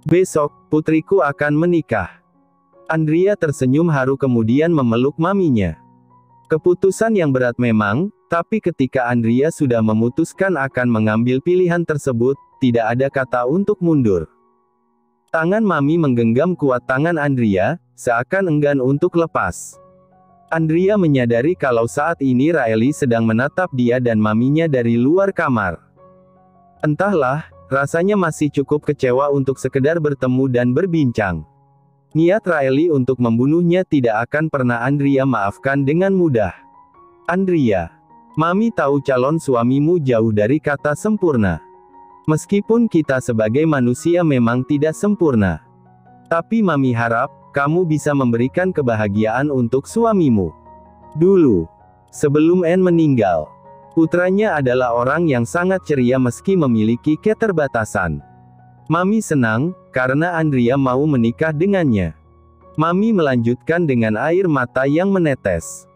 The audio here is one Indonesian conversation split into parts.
Besok, putriku akan menikah. Andrea tersenyum haru kemudian memeluk maminya. Keputusan yang berat memang, tapi ketika Andrea sudah memutuskan akan mengambil pilihan tersebut, tidak ada kata untuk mundur. Tangan mami menggenggam kuat tangan Andrea, seakan enggan untuk lepas. Andrea menyadari kalau saat ini Riley sedang menatap dia dan maminya dari luar kamar. Entahlah, rasanya masih cukup kecewa untuk sekedar bertemu dan berbincang. Niat Riley untuk membunuhnya tidak akan pernah Andrea maafkan dengan mudah. Andrea, mami tahu calon suamimu jauh dari kata sempurna. Meskipun kita sebagai manusia memang tidak sempurna. Tapi mami harap, kamu bisa memberikan kebahagiaan untuk suamimu. Dulu, sebelum Anne meninggal, putranya adalah orang yang sangat ceria meski memiliki keterbatasan. Mami senang, karena Andrea mau menikah dengannya. Mami melanjutkan dengan air mata yang menetes.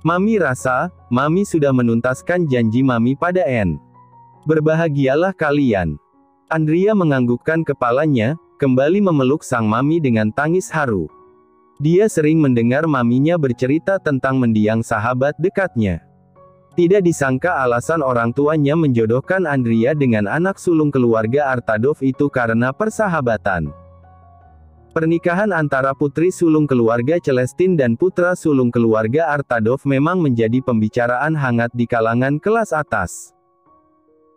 Mami rasa, mami sudah menuntaskan janji mami pada Anne. Berbahagialah kalian. Andrea menganggukkan kepalanya, kembali memeluk sang mami dengan tangis haru. Dia sering mendengar maminya bercerita tentang mendiang sahabat dekatnya. Tidak disangka alasan orang tuanya menjodohkan Andrea dengan anak sulung keluarga Artadov itu karena persahabatan. Pernikahan antara putri sulung keluarga Celestine dan putra sulung keluarga Artadov memang menjadi pembicaraan hangat di kalangan kelas atas.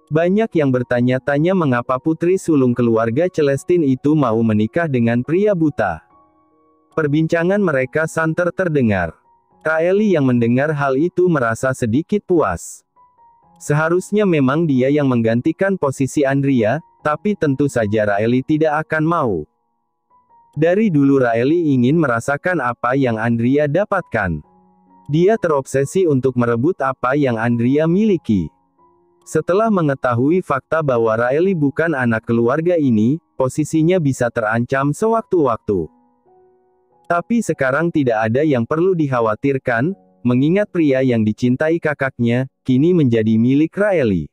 Banyak yang bertanya-tanya mengapa putri sulung keluarga Celestine itu mau menikah dengan pria buta. Perbincangan mereka santer terdengar. Riley yang mendengar hal itu merasa sedikit puas. Seharusnya memang dia yang menggantikan posisi Andrea, tapi tentu saja Riley tidak akan mau. Dari dulu Riley ingin merasakan apa yang Andrea dapatkan. Dia terobsesi untuk merebut apa yang Andrea miliki. Setelah mengetahui fakta bahwa Riley bukan anak keluarga ini, posisinya bisa terancam sewaktu-waktu. Tapi sekarang tidak ada yang perlu dikhawatirkan, mengingat pria yang dicintai kakaknya, kini menjadi milik Riley.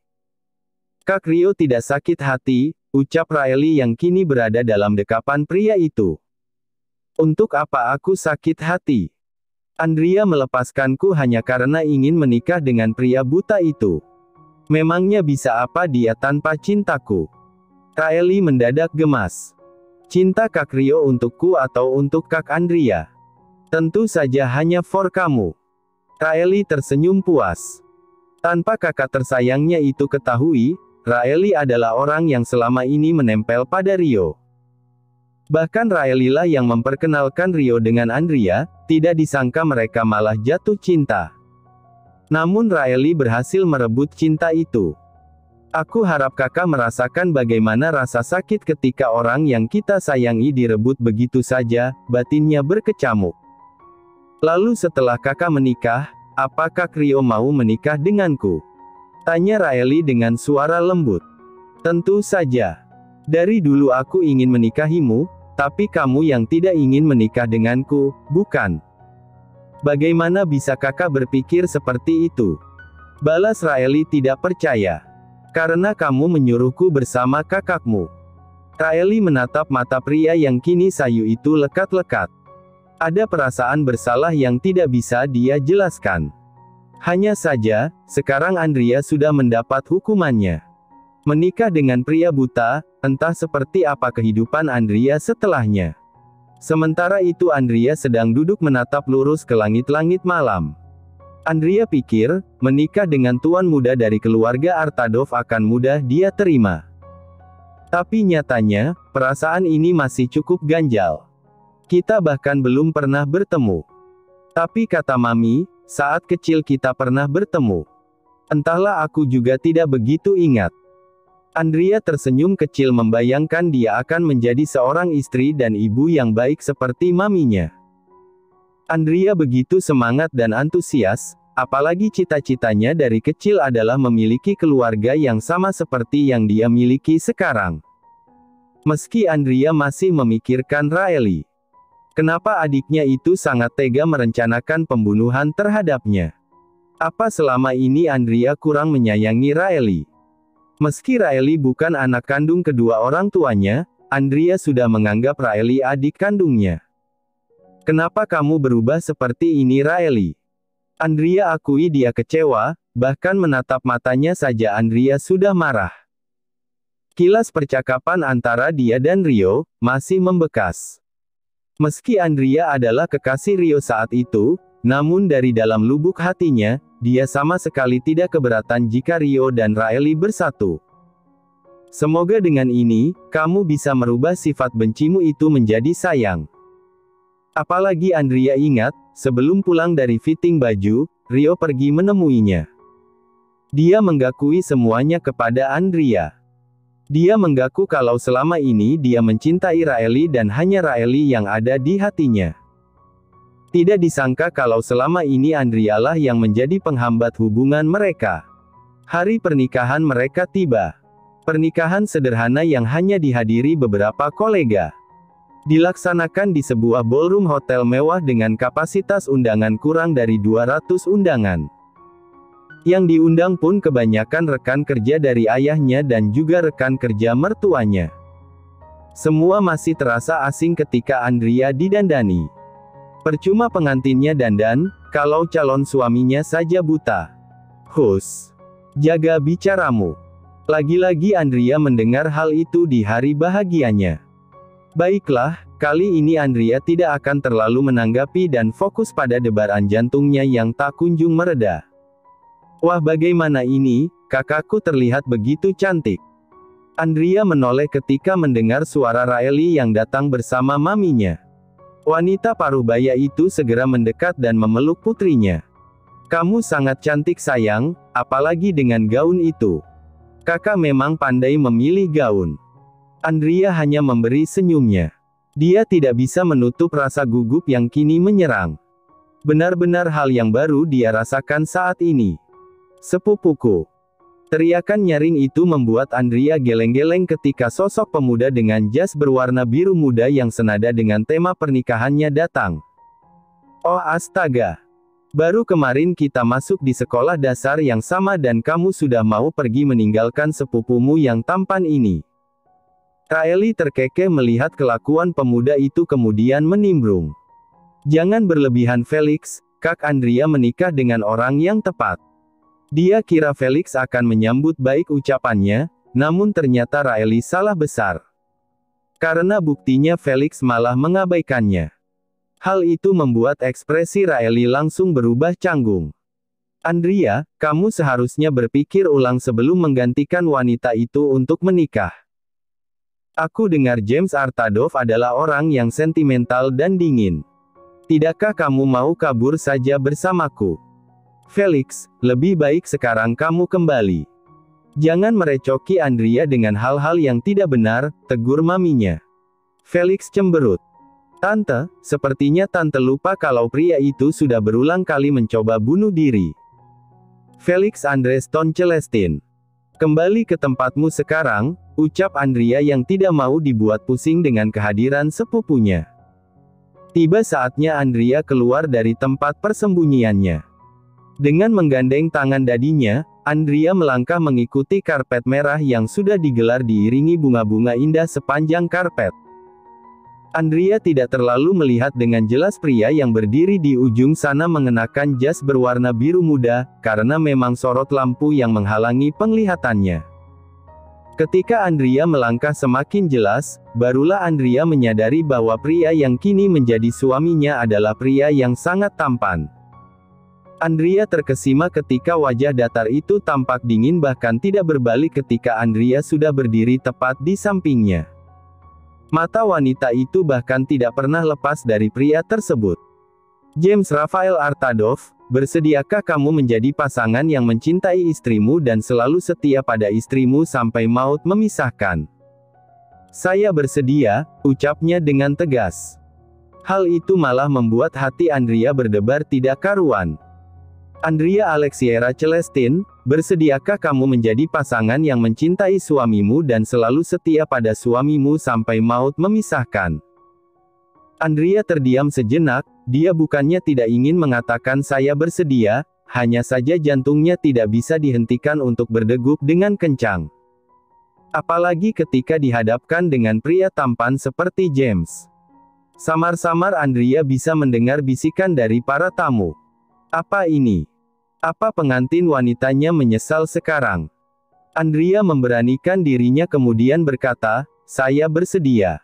Kak Rio tidak sakit hati, ucap Riley yang kini berada dalam dekapan pria itu. Untuk apa aku sakit hati? Andrea melepaskanku hanya karena ingin menikah dengan pria buta itu. Memangnya bisa apa dia tanpa cintaku? Riley mendadak gemas. Cinta Kak Rio untukku atau untuk Kak Andrea? Tentu saja hanya for kamu. Riley tersenyum puas. Tanpa kakak tersayangnya itu ketahui, Riley adalah orang yang selama ini menempel pada Rio. Bahkan Riley lah yang memperkenalkan Rio dengan Andrea, tidak disangka mereka malah jatuh cinta. Namun Riley berhasil merebut cinta itu. Aku harap kakak merasakan bagaimana rasa sakit ketika orang yang kita sayangi direbut begitu saja, batinnya berkecamuk. Lalu setelah kakak menikah, apakah Rio mau menikah denganku? Tanya Riley dengan suara lembut. Tentu saja. Dari dulu aku ingin menikahimu, tapi kamu yang tidak ingin menikah denganku, bukan? Bagaimana bisa kakak berpikir seperti itu? Balas Riley tidak percaya. Karena kamu menyuruhku bersama kakakmu. Riley menatap mata pria yang kini sayu itu lekat-lekat. Ada perasaan bersalah yang tidak bisa dia jelaskan. Hanya saja, sekarang Andrea sudah mendapat hukumannya. Menikah dengan pria buta, entah seperti apa kehidupan Andrea setelahnya. Sementara itu Andrea sedang duduk menatap lurus ke langit-langit malam. Andrea pikir, menikah dengan tuan muda dari keluarga Artadov akan mudah dia terima. Tapi nyatanya, perasaan ini masih cukup ganjal. Kita bahkan belum pernah bertemu. Tapi kata Mami, saat kecil kita pernah bertemu. Entahlah aku juga tidak begitu ingat. Andrea tersenyum kecil membayangkan dia akan menjadi seorang istri dan ibu yang baik seperti maminya. Andrea begitu semangat dan antusias, apalagi cita-citanya dari kecil adalah memiliki keluarga yang sama seperti yang dia miliki sekarang. Meski Andrea masih memikirkan Riley. Kenapa adiknya itu sangat tega merencanakan pembunuhan terhadapnya? Apa selama ini Andrea kurang menyayangi Riley? Meski Riley bukan anak kandung kedua orang tuanya, Andrea sudah menganggap Riley adik kandungnya. Kenapa kamu berubah seperti ini, Riley? Andrea akui dia kecewa, bahkan menatap matanya saja Andrea sudah marah. Kilas percakapan antara dia dan Rio masih membekas. Meski Andrea adalah kekasih Rio saat itu, namun dari dalam lubuk hatinya, dia sama sekali tidak keberatan jika Rio dan Riley bersatu. Semoga dengan ini, kamu bisa merubah sifat bencimu itu menjadi sayang. Apalagi Andrea ingat, sebelum pulang dari fitting baju, Rio pergi menemuinya. Dia menggakui semuanya kepada Andrea. Dia mengaku kalau selama ini dia mencintai Riley dan hanya Riley yang ada di hatinya. Tidak disangka kalau selama ini Andrea lah yang menjadi penghambat hubungan mereka. Hari pernikahan mereka tiba. Pernikahan sederhana yang hanya dihadiri beberapa kolega. Dilaksanakan di sebuah ballroom hotel mewah dengan kapasitas undangan kurang dari 200 undangan. Yang diundang pun kebanyakan rekan kerja dari ayahnya dan juga rekan kerja mertuanya. Semua masih terasa asing ketika Andrea didandani. Percuma pengantinnya dandan, kalau calon suaminya saja buta. Hus, jaga bicaramu. Lagi-lagi Andrea mendengar hal itu di hari bahagianya. Baiklah, kali ini Andrea tidak akan terlalu menanggapi dan fokus pada debaran jantungnya yang tak kunjung mereda. Wah, bagaimana ini, kakakku terlihat begitu cantik. Andrea menoleh ketika mendengar suara Riley yang datang bersama maminya. Wanita parubaya itu segera mendekat dan memeluk putrinya. Kamu sangat cantik sayang, apalagi dengan gaun itu. Kakak memang pandai memilih gaun. Andrea hanya memberi senyumnya. Dia tidak bisa menutup rasa gugup yang kini menyerang. Benar-benar hal yang baru dia rasakan saat ini. Sepupuku. Teriakan nyaring itu membuat Andrea geleng-geleng ketika sosok pemuda dengan jas berwarna biru muda yang senada dengan tema pernikahannya datang. Oh astaga. Baru kemarin kita masuk di sekolah dasar yang sama dan kamu sudah mau pergi meninggalkan sepupumu yang tampan ini. Riley terkekeh melihat kelakuan pemuda itu kemudian menimbrung. Jangan berlebihan Felix, Kak Andrea menikah dengan orang yang tepat. Dia kira Felix akan menyambut baik ucapannya, namun ternyata Riley salah besar. Karena buktinya Felix malah mengabaikannya. Hal itu membuat ekspresi Riley langsung berubah canggung. Andrea, kamu seharusnya berpikir ulang sebelum menggantikan wanita itu untuk menikah. Aku dengar James Artadov adalah orang yang sentimental dan dingin. Tidakkah kamu mau kabur saja bersamaku? Felix, lebih baik sekarang kamu kembali. Jangan merecoki Andrea dengan hal-hal yang tidak benar, tegur maminya. Felix cemberut. Tante, sepertinya tante lupa kalau pria itu sudah berulang kali mencoba bunuh diri. Felix Andreston Celestin. Kembali ke tempatmu sekarang, ucap Andrea yang tidak mau dibuat pusing dengan kehadiran sepupunya. Tiba saatnya Andrea keluar dari tempat persembunyiannya. Dengan menggandeng tangan dadinya, Andrea melangkah mengikuti karpet merah yang sudah digelar diiringi bunga-bunga indah sepanjang karpet. Andrea tidak terlalu melihat dengan jelas pria yang berdiri di ujung sana mengenakan jas berwarna biru muda, karena memang sorot lampu yang menghalangi penglihatannya. Ketika Andrea melangkah semakin jelas, barulah Andrea menyadari bahwa pria yang kini menjadi suaminya adalah pria yang sangat tampan. Andrea terkesima ketika wajah datar itu tampak dingin bahkan tidak berbalik ketika Andrea sudah berdiri tepat di sampingnya. Mata wanita itu bahkan tidak pernah lepas dari pria tersebut. James Raphael Artadov, bersediakah kamu menjadi pasangan yang mencintai istrimu dan selalu setia pada istrimu sampai maut memisahkan? Saya bersedia, ucapnya dengan tegas. Hal itu malah membuat hati Andrea berdebar tidak karuan. Andrea Alexiera Celestin, bersediakah kamu menjadi pasangan yang mencintai suamimu dan selalu setia pada suamimu sampai maut memisahkan? Andrea terdiam sejenak, dia bukannya tidak ingin mengatakan saya bersedia, hanya saja jantungnya tidak bisa dihentikan untuk berdegup dengan kencang. Apalagi ketika dihadapkan dengan pria tampan seperti James. Samar-samar Andrea bisa mendengar bisikan dari para tamu. Apa ini? Apa pengantin wanitanya menyesal sekarang? Andrea memberanikan dirinya kemudian berkata, "Saya bersedia.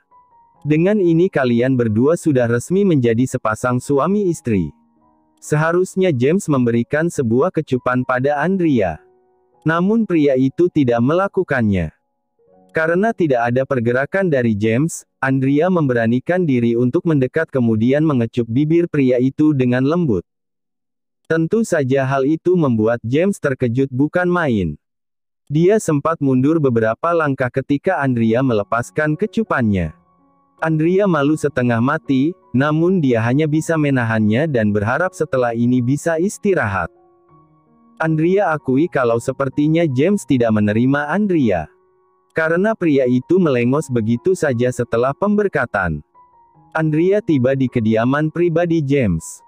Dengan ini kalian berdua sudah resmi menjadi sepasang suami istri." Seharusnya James memberikan sebuah kecupan pada Andrea. Namun pria itu tidak melakukannya. Karena tidak ada pergerakan dari James, Andrea memberanikan diri untuk mendekat kemudian mengecup bibir pria itu dengan lembut. Tentu saja hal itu membuat James terkejut bukan main. Dia sempat mundur beberapa langkah ketika Andrea melepaskan kecupannya. Andrea malu setengah mati, namun dia hanya bisa menahannya dan berharap setelah ini bisa istirahat. Andrea akui kalau sepertinya James tidak menerima Andrea. Karena pria itu melengos begitu saja setelah pemberkatan. Andrea tiba di kediaman pribadi James.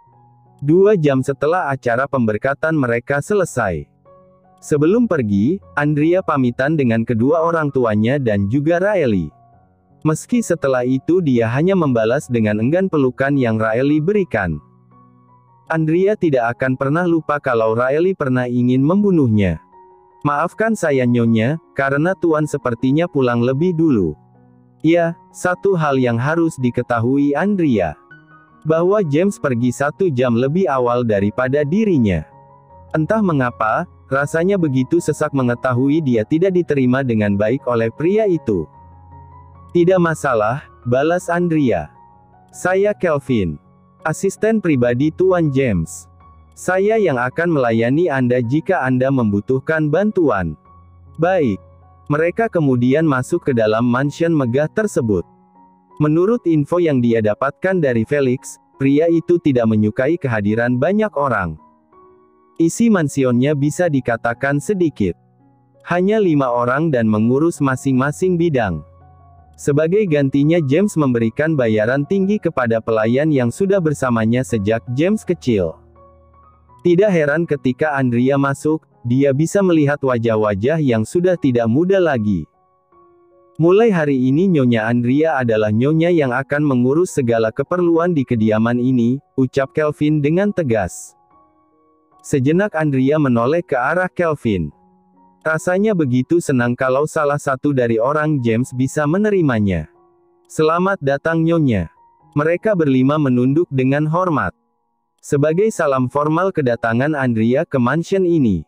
2 jam setelah acara pemberkatan mereka selesai. Sebelum pergi, Andrea pamitan dengan kedua orang tuanya dan juga Riley. Meski setelah itu dia hanya membalas dengan enggan pelukan yang Riley berikan. Andrea tidak akan pernah lupa kalau Riley pernah ingin membunuhnya. "Maafkan saya Nyonya, karena Tuan sepertinya pulang lebih dulu." Ya, satu hal yang harus diketahui Andrea. Bahwa James pergi 1 jam lebih awal daripada dirinya. Entah mengapa, rasanya begitu sesak mengetahui dia tidak diterima dengan baik oleh pria itu. "Tidak masalah," balas Andrea. "Saya Kelvin, asisten pribadi Tuan James. Saya yang akan melayani Anda jika Anda membutuhkan bantuan." Baik. Mereka kemudian masuk ke dalam mansion megah tersebut. Menurut info yang dia dapatkan dari Felix, pria itu tidak menyukai kehadiran banyak orang. Isi mansionnya bisa dikatakan sedikit. Hanya 5 orang dan mengurus masing-masing bidang. Sebagai gantinya James memberikan bayaran tinggi kepada pelayan yang sudah bersamanya sejak James kecil. Tidak heran ketika Andrea masuk, dia bisa melihat wajah-wajah yang sudah tidak muda lagi. "Mulai hari ini Nyonya Andrea adalah Nyonya yang akan mengurus segala keperluan di kediaman ini," ucap Kelvin dengan tegas. Sejenak Andrea menoleh ke arah Kelvin. Rasanya begitu senang kalau salah satu dari orang James bisa menerimanya. "Selamat datang Nyonya." Mereka berlima menunduk dengan hormat. Sebagai salam formal kedatangan Andrea ke mansion ini.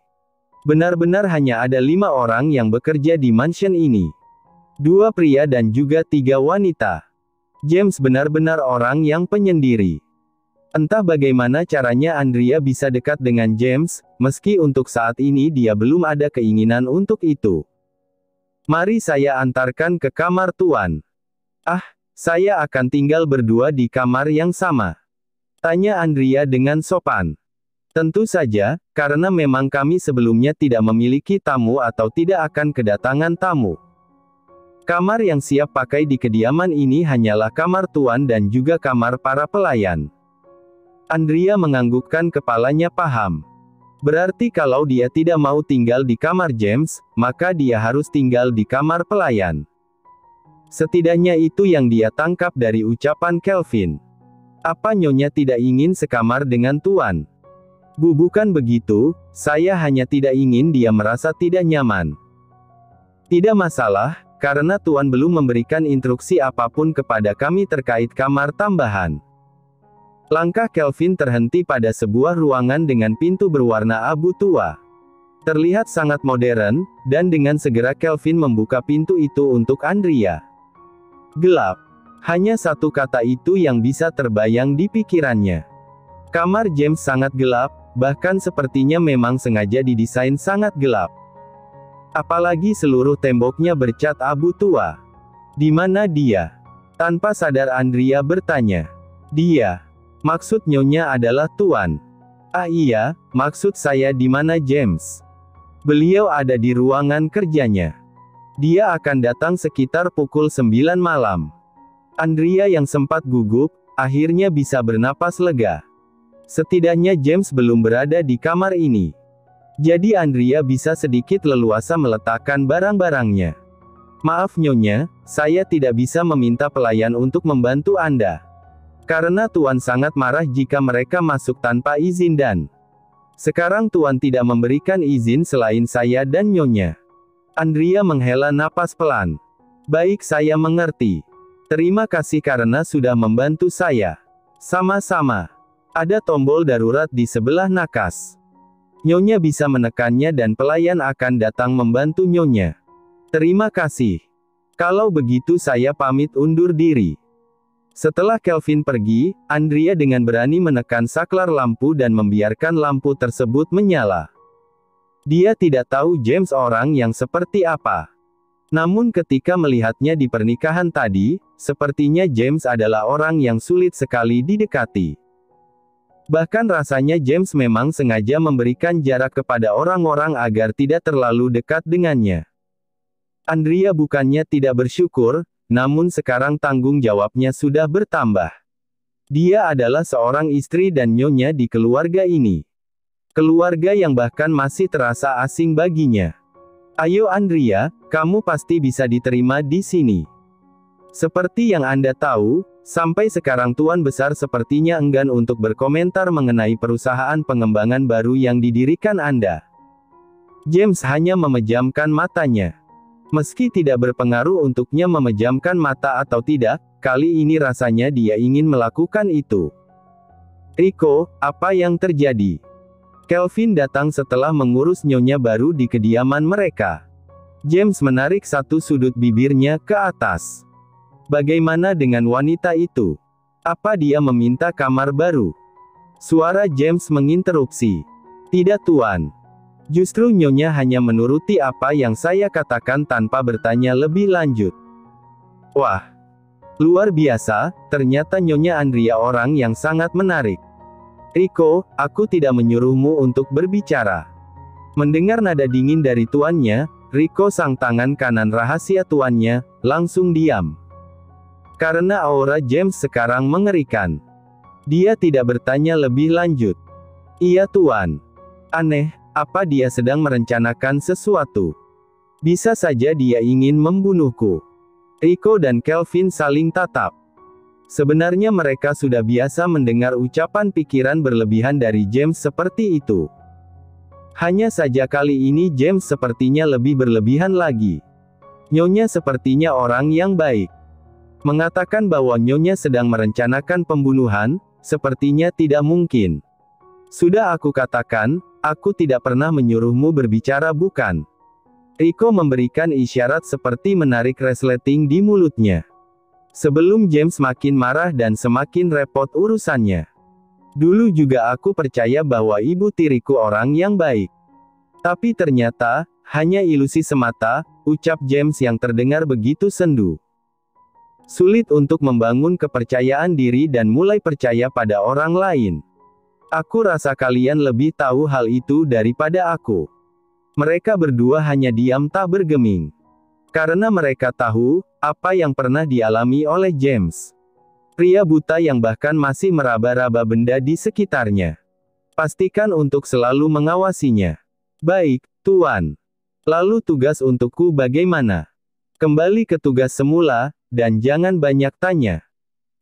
Benar-benar hanya ada 5 orang yang bekerja di mansion ini. 2 pria dan juga 3 wanita. James benar-benar orang yang penyendiri. Entah bagaimana caranya Andrea bisa dekat dengan James, meski untuk saat ini dia belum ada keinginan untuk itu. "Mari saya antarkan ke kamar Tuan." "Ah, saya akan tinggal berdua di kamar yang sama?" tanya Andrea dengan sopan. "Tentu saja, karena memang kami sebelumnya tidak memiliki tamu atau tidak akan kedatangan tamu. Kamar yang siap pakai di kediaman ini hanyalah kamar Tuan dan juga kamar para pelayan." Andrea menganggukkan kepalanya paham. Berarti kalau dia tidak mau tinggal di kamar James, maka dia harus tinggal di kamar pelayan. Setidaknya itu yang dia tangkap dari ucapan Kelvin. "Apa Nyonya tidak ingin sekamar dengan Tuan?" "Bu, bukan begitu, saya hanya tidak ingin dia merasa tidak nyaman." "Tidak masalah, karena Tuan belum memberikan instruksi apapun kepada kami terkait kamar tambahan." Langkah Kelvin terhenti pada sebuah ruangan dengan pintu berwarna abu tua. Terlihat sangat modern, dan dengan segera Kelvin membuka pintu itu untuk Andrea. Gelap. Hanya satu kata itu yang bisa terbayang di pikirannya. Kamar James sangat gelap, bahkan sepertinya memang sengaja didesain sangat gelap. Apalagi seluruh temboknya bercat abu tua. "Di mana dia?" Tanpa sadar Andrea bertanya. "Dia. Maksud Nyonya adalah Tuan." "Ah iya, maksud saya di mana James?" "Beliau ada di ruangan kerjanya. Dia akan datang sekitar pukul 9 malam." Andrea yang sempat gugup, akhirnya bisa bernapas lega. Setidaknya James belum berada di kamar ini. Jadi Andrea bisa sedikit leluasa meletakkan barang-barangnya. Maaf Nyonya, saya tidak bisa meminta pelayan untuk membantu Anda. Karena Tuan sangat marah jika mereka masuk tanpa izin dan sekarang Tuan tidak memberikan izin selain saya dan Nyonya. Andrea menghela napas pelan. Baik, saya mengerti. Terima kasih karena sudah membantu saya. Sama-sama. Ada tombol darurat di sebelah nakas. Nyonya bisa menekannya dan pelayan akan datang membantu Nyonya. Terima kasih. Kalau begitu saya pamit undur diri. Setelah Kelvin pergi, Andrea dengan berani menekan saklar lampu dan membiarkan lampu tersebut menyala. Dia tidak tahu James orang yang seperti apa. Namun ketika melihatnya di pernikahan tadi, sepertinya James adalah orang yang sulit sekali didekati. Bahkan rasanya James memang sengaja memberikan jarak kepada orang-orang agar tidak terlalu dekat dengannya. Andrea bukannya tidak bersyukur, namun sekarang tanggung jawabnya sudah bertambah. Dia adalah seorang istri dan nyonya di keluarga ini. Keluarga yang bahkan masih terasa asing baginya. Ayo Andrea, kamu pasti bisa diterima di sini. Seperti yang Anda tahu, sampai sekarang Tuan Besar sepertinya enggan untuk berkomentar mengenai perusahaan pengembangan baru yang didirikan Anda. James hanya memejamkan matanya. Meski tidak berpengaruh untuknya memejamkan mata atau tidak, kali ini rasanya dia ingin melakukan itu. Rico, apa yang terjadi? Kelvin datang setelah mengurus nyonya baru di kediaman mereka. James menarik satu sudut bibirnya ke atas. Bagaimana dengan wanita itu? Apa dia meminta kamar baru? Suara James menginterupsi. Tidak Tuan. Justru nyonya hanya menuruti apa yang saya katakan tanpa bertanya lebih lanjut. Wah. Luar biasa, ternyata nyonya Andrea orang yang sangat menarik. Rico, aku tidak menyuruhmu untuk berbicara. Mendengar nada dingin dari tuannya, Rico sang tangan kanan rahasia tuannya, langsung diam. Karena aura James sekarang mengerikan. Dia tidak bertanya lebih lanjut. Iya Tuan. Aneh. Apa dia sedang merencanakan sesuatu? Bisa saja dia ingin membunuhku. Rico dan Kelvin saling tatap. Sebenarnya mereka sudah biasa mendengar ucapan pikiran berlebihan dari James seperti itu. Hanya saja kali ini James sepertinya lebih berlebihan lagi. Nyonya sepertinya orang yang baik. Mengatakan bahwa Nyonya sedang merencanakan pembunuhan, sepertinya tidak mungkin. Sudah aku katakan, aku tidak pernah menyuruhmu berbicara bukan? Rico memberikan isyarat seperti menarik resleting di mulutnya. Sebelum James makin marah dan semakin repot urusannya. Dulu juga aku percaya bahwa ibu tiriku orang yang baik. Tapi ternyata, hanya ilusi semata, ucap James yang terdengar begitu sendu. Sulit untuk membangun kepercayaan diri dan mulai percaya pada orang lain. Aku rasa kalian lebih tahu hal itu daripada aku. Mereka berdua hanya diam tak bergeming. Karena mereka tahu, apa yang pernah dialami oleh James. Pria buta yang bahkan masih meraba-raba benda di sekitarnya. Pastikan untuk selalu mengawasinya. Baik, Tuan. Lalu tugas untukku bagaimana? Kembali ke tugas semula, dan jangan banyak tanya.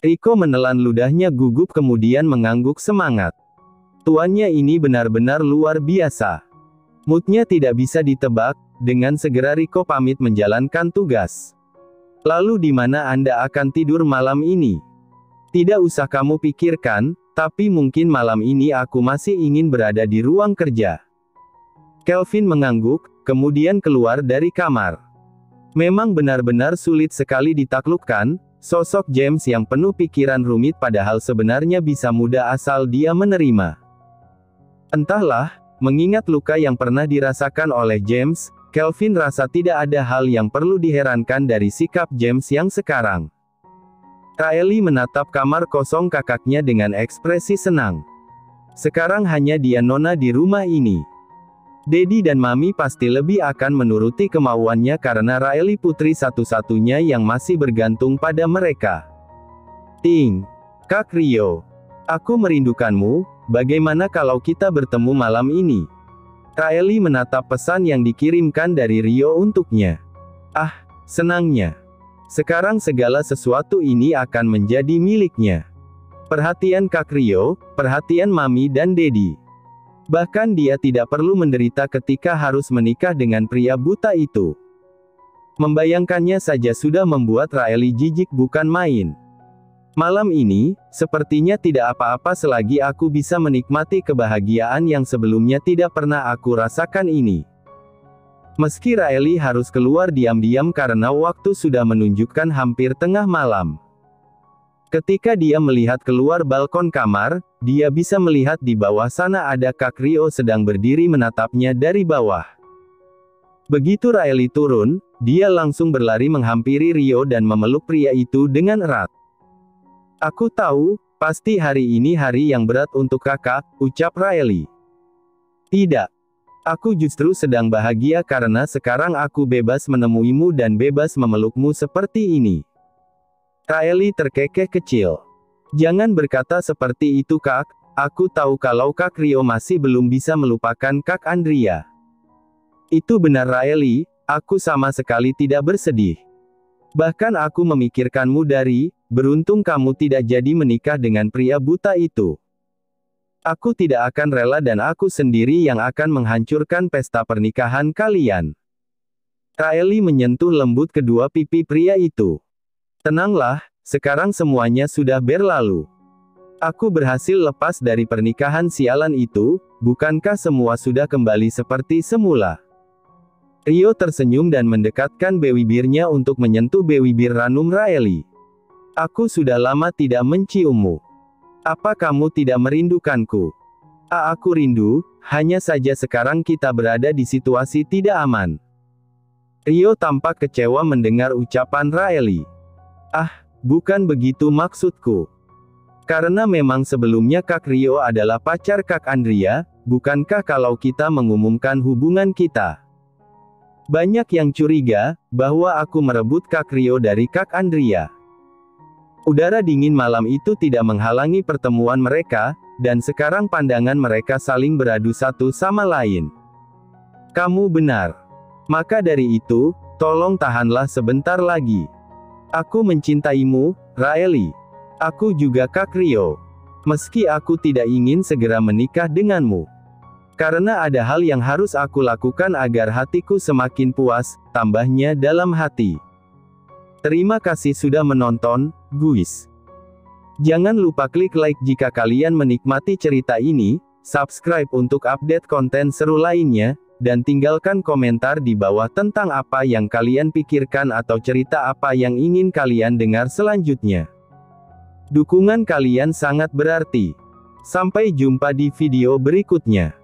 Rico menelan ludahnya gugup kemudian mengangguk semangat. Tuannya ini benar-benar luar biasa. Moodnya tidak bisa ditebak, dengan segera Rico pamit menjalankan tugas. Lalu di mana Anda akan tidur malam ini? Tidak usah kamu pikirkan, tapi mungkin malam ini aku masih ingin berada di ruang kerja. Kelvin mengangguk, kemudian keluar dari kamar. Memang benar-benar sulit sekali ditaklukkan, sosok James yang penuh pikiran rumit padahal sebenarnya bisa mudah asal dia menerima. Entahlah, mengingat luka yang pernah dirasakan oleh James, Kelvin rasa tidak ada hal yang perlu diherankan dari sikap James yang sekarang. Riley menatap kamar kosong kakaknya dengan ekspresi senang. Sekarang hanya dia nona di rumah ini. Daddy dan Mami pasti lebih akan menuruti kemauannya karena Riley putri satu-satunya yang masih bergantung pada mereka. Ting. Kak Rio. Aku merindukanmu, bagaimana kalau kita bertemu malam ini? Riley menatap pesan yang dikirimkan dari Rio untuknya. Ah, Senangnya. Sekarang segala sesuatu ini akan menjadi miliknya. Perhatian Kak Rio, perhatian Mami dan Dedi. Bahkan dia tidak perlu menderita ketika harus menikah dengan pria buta itu. Membayangkannya saja sudah membuat Raeli jijik bukan main. Malam ini, sepertinya tidak apa-apa selagi aku bisa menikmati kebahagiaan yang sebelumnya tidak pernah aku rasakan ini. Meski Raeli harus keluar diam-diam karena waktu sudah menunjukkan hampir tengah malam. Ketika dia melihat keluar balkon kamar, dia bisa melihat di bawah sana ada Kak Rio sedang berdiri menatapnya dari bawah. Begitu Raeli turun, dia langsung berlari menghampiri Rio dan memeluk pria itu dengan erat. Aku tahu, pasti hari ini hari yang berat untuk kakak, ucap Raeli. Tidak. Aku justru sedang bahagia karena sekarang aku bebas menemuimu dan bebas memelukmu seperti ini. Raeli terkekeh kecil. Jangan berkata seperti itu Kak, aku tahu kalau Kak Rio masih belum bisa melupakan Kak Andrea. Itu benar Raeli, aku sama sekali tidak bersedih. Bahkan aku memikirkanmu beruntung kamu tidak jadi menikah dengan pria buta itu. Aku tidak akan rela dan aku sendiri yang akan menghancurkan pesta pernikahan kalian. Raeli menyentuh lembut kedua pipi pria itu. Tenanglah, sekarang semuanya sudah berlalu. Aku berhasil lepas dari pernikahan sialan itu, bukankah semua sudah kembali seperti semula? Rio tersenyum dan mendekatkan bibirnya untuk menyentuh bibir ranum Raeli. Aku sudah lama tidak menciummu. Apa kamu tidak merindukanku? Aku rindu, hanya saja sekarang kita berada di situasi tidak aman. Rio tampak kecewa mendengar ucapan Raeli. Bukan begitu maksudku. Karena memang sebelumnya Kak Rio adalah pacar Kak Andrea, bukankah kalau kita mengumumkan hubungan kita? Banyak yang curiga, bahwa aku merebut Kak Rio dari Kak Andrea. Udara dingin malam itu tidak menghalangi pertemuan mereka, dan sekarang pandangan mereka saling beradu satu sama lain. Kamu benar. Maka dari itu, tolong tahanlah sebentar lagi. Aku mencintaimu, Raeli. Aku juga Kak Rio. Meski aku tidak ingin segera menikah denganmu. Karena ada hal yang harus aku lakukan agar hatiku semakin puas, tambahnya dalam hati. Terima kasih sudah menonton, guys. Jangan lupa klik like jika kalian menikmati cerita ini, subscribe untuk update konten seru lainnya, dan tinggalkan komentar di bawah tentang apa yang kalian pikirkan atau cerita apa yang ingin kalian dengar selanjutnya. Dukungan kalian sangat berarti. Sampai jumpa di video berikutnya.